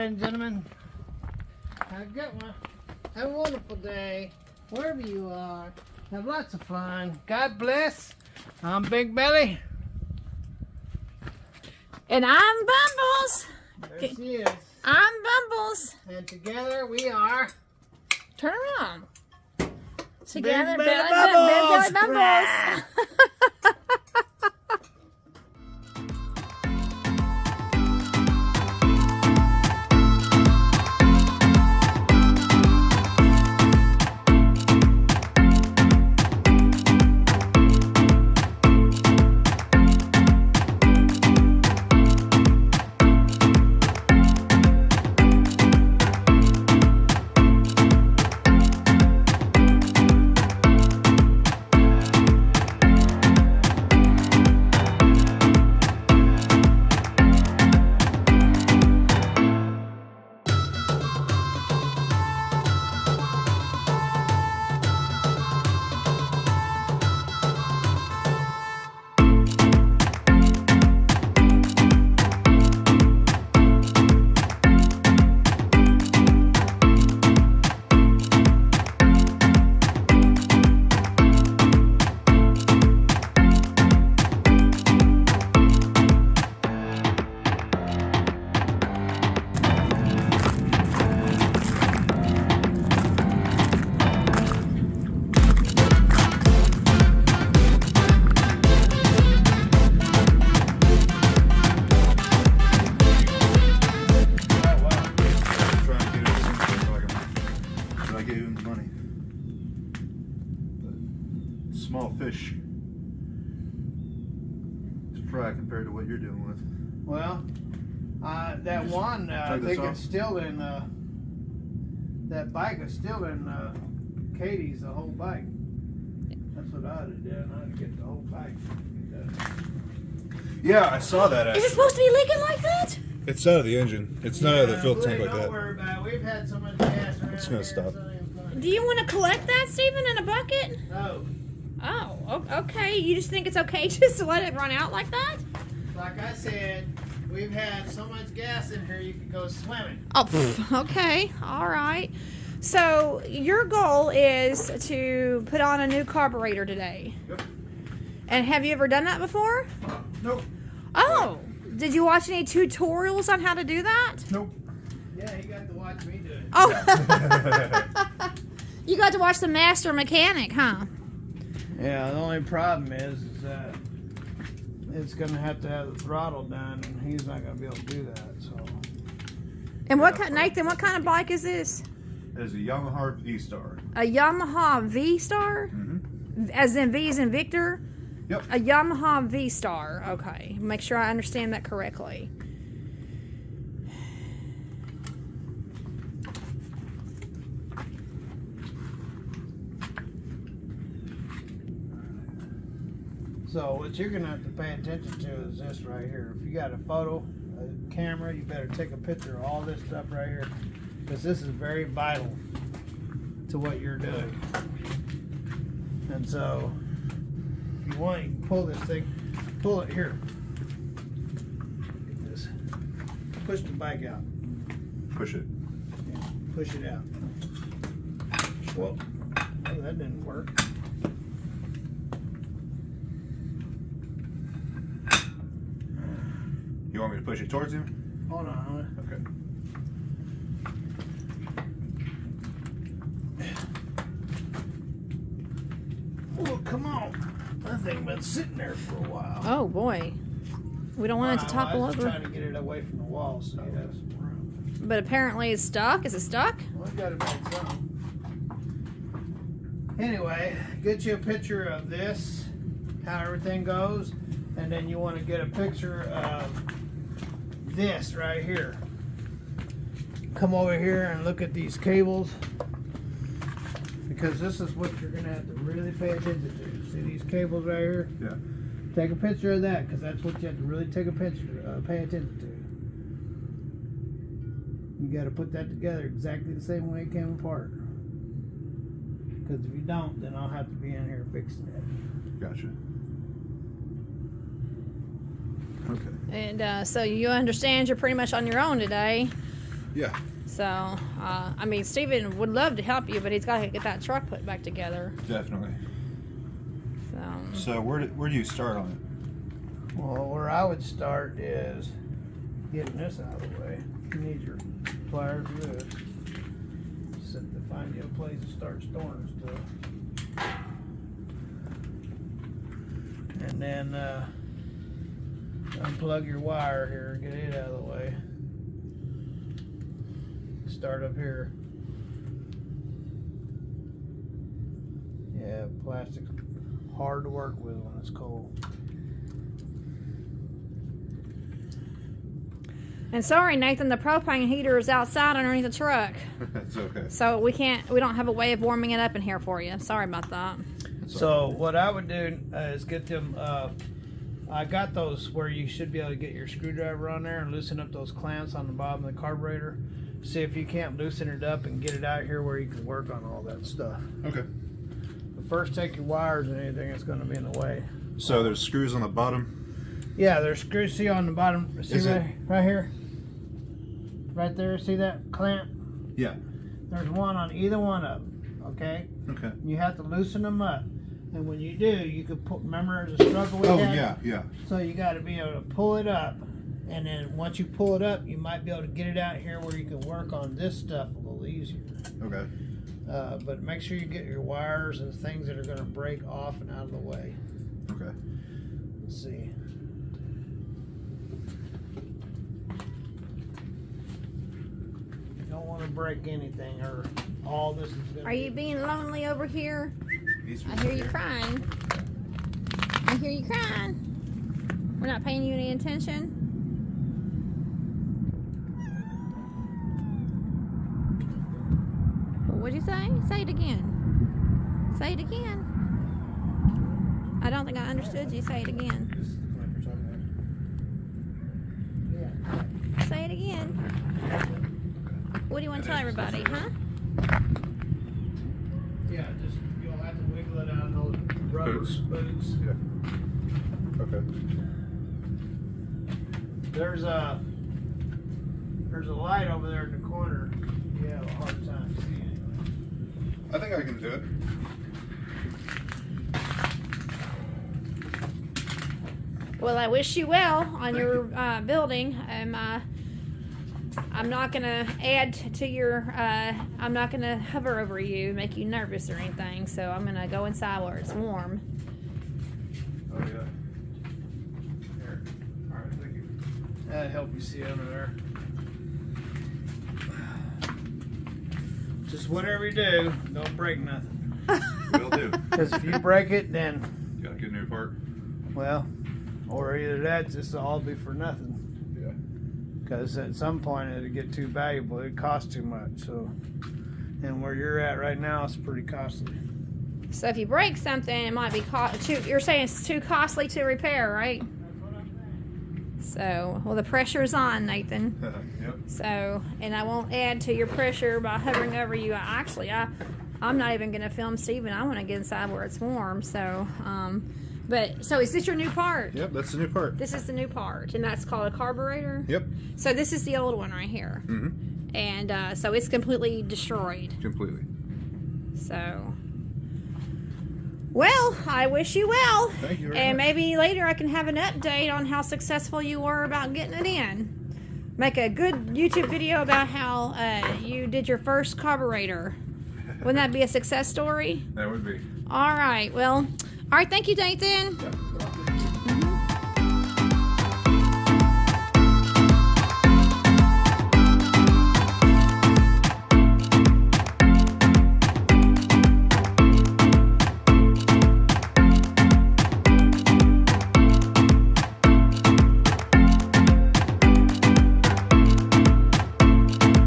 And gentlemen, have a wonderful day wherever you are. Have lots of fun. God bless. I'm Big Belly. And I'm Bumbles. There she is. I'm Bumbles. And together we are. Turn around. Together, Big Belly Belly Bumbles. Bumbles. Small fish to fry compared to what you're dealing with. Well, that one, I think it's still in, that bike is still in Katie's, the whole bike. That's what I would have done. I'd get the whole bike. Yeah, I saw that. Is it supposed to be leaking like that? It's out of the engine. It's not out of the fuel tank like Don't that. worry about it. We've had so much gas around It's gonna here, stop. it's not even funny. Do you want to collect that, Stephen, in a bucket? No. Oh, okay. You just think it's okay just to let it run out like that? Like I said, we've had so much gas in here you could go swimming. Oh, okay. All right. So your goal is to put on a new carburetor today. Yep. And have you ever done that before? Nope. Oh, did you watch any tutorials on how to do that? Nope. Yeah, you got to watch me do it. Oh, you got to watch the master mechanic, huh? Yeah, the only problem is that it's going to have the throttle done, and he's not going to be able to do that. So. And Nathan, what kind of bike is this? It is a Yamaha V-Star. A Yamaha V-Star? Mm-hmm. As in V as in Victor? Yep. A Yamaha V-Star. Okay. Make sure I understand that correctly. So what you're going to have to pay attention to is this right here. If you got a photo, a camera, you better take a picture of all this stuff right here, because this is very vital to what you're doing. And so, if you want, you can pull this thing, pull it here. Get this. Push the bike out. Push it. Yeah, push it out. Well, oh, that didn't work. You want me to push it towards you? Hold on. Okay. Oh, come on. That thing been sitting there for a while. Oh, boy. We don't want it to topple I was over. trying to get it away from the wall so you have some room. But apparently it's stuck. Is it stuck? Well, we got to make some. Anyway, get you a picture of this, how everything goes, and then you want to get a picture of this right here. Come over here and look at these cables, because this is what you're going to have to really pay attention to. See these cables right here? Yeah. Take a picture of that, because that's what you have to really take a picture, pay attention to. You got to put that together exactly the same way it came apart. Because if you don't, then I'll have to be in here fixing it. Gotcha. Okay. And so you understand you're pretty much on your own today. Yeah. So, I mean, Steven would love to help you, but he's got to get that truck put back together. Definitely. So So where do you start on it? Well, where I would start is getting this out of the way. You need your pliers for this. Set to find you a place to start storing stuff. And then unplug your wire here and get it out of the way. Start up here. Yeah, plastic hard to work with when it's cold. And sorry, Nathan, the propane heater is outside underneath the truck. That's okay. So we don't have a way of warming it up in here for you. Sorry about that. So what I would do is get them, I got those where you should be able to get your screwdriver on there and loosen up those clamps on the bottom of the carburetor. See if you can't loosen it up and get it out here where you can work on all that stuff. Okay. But first take your wires and anything that's going to be in the way. So there's screws on the bottom. Yeah, there's screws, see on the bottom, see right here? Right there, see that clamp? Yeah. There's one on either one of them, okay? Okay. You have to loosen them up. And when you do, you can put, remember the struggle we had? Oh, yeah. So you got to be able to pull it up. And then once you pull it up, you might be able to get it out here where you can work on this stuff a little easier. Okay. But make sure you get your wires and things that are going to break off and out of the way. Okay. Let's see. You don't want to break anything or all this is going to Are you being lonely over here? These I hear you crying. I hear you crying. We're not paying you any attention. What'd you say? Say it again. Say it again. I don't think I understood you. Say it again. Say it again. What do you want to tell everybody, huh? Yeah, just you'll have to wiggle it out of those rubber boots. Yeah. Okay. There's a light over there in the corner. You have a hard time seeing it. I think I can do it. Well, I wish you well on your building. I'm not going to add to your, I'm not going to hover over you, make you nervous or anything. So I'm going to go inside where it's warm. Oh, yeah. Here. All right, thank you. That'd help you see under there. Just whatever you do, don't break nothing. Will do. Because if you break it, then, Gotta get a new part. well, or either that, just all be for nothing. Yeah. Because at some point it'd get too valuable. It costs too much. So, and where you're at right now, it's pretty costly. So if you break something, it might be you're saying it's too costly to repair, right? So, well, the pressure's on, Nathan. Yep. So, and I won't add to your pressure by hovering over you. I'm not even going to film Steven. I want to get inside where it's warm. So, so is this your new part? Yep, that's the new part. This is the new part, and that's called a carburetor? Yep. So this is the old one right here. Mm-hmm. And so it's completely destroyed. Completely. So, well, I wish you well. Thank you very And much. maybe later I can have an update on how successful you were about getting it in. Make a good YouTube video about how you did your first carburetor. Wouldn't that be a success story? That would be. All right. Well, all right. Thank you, Nathan. Yep.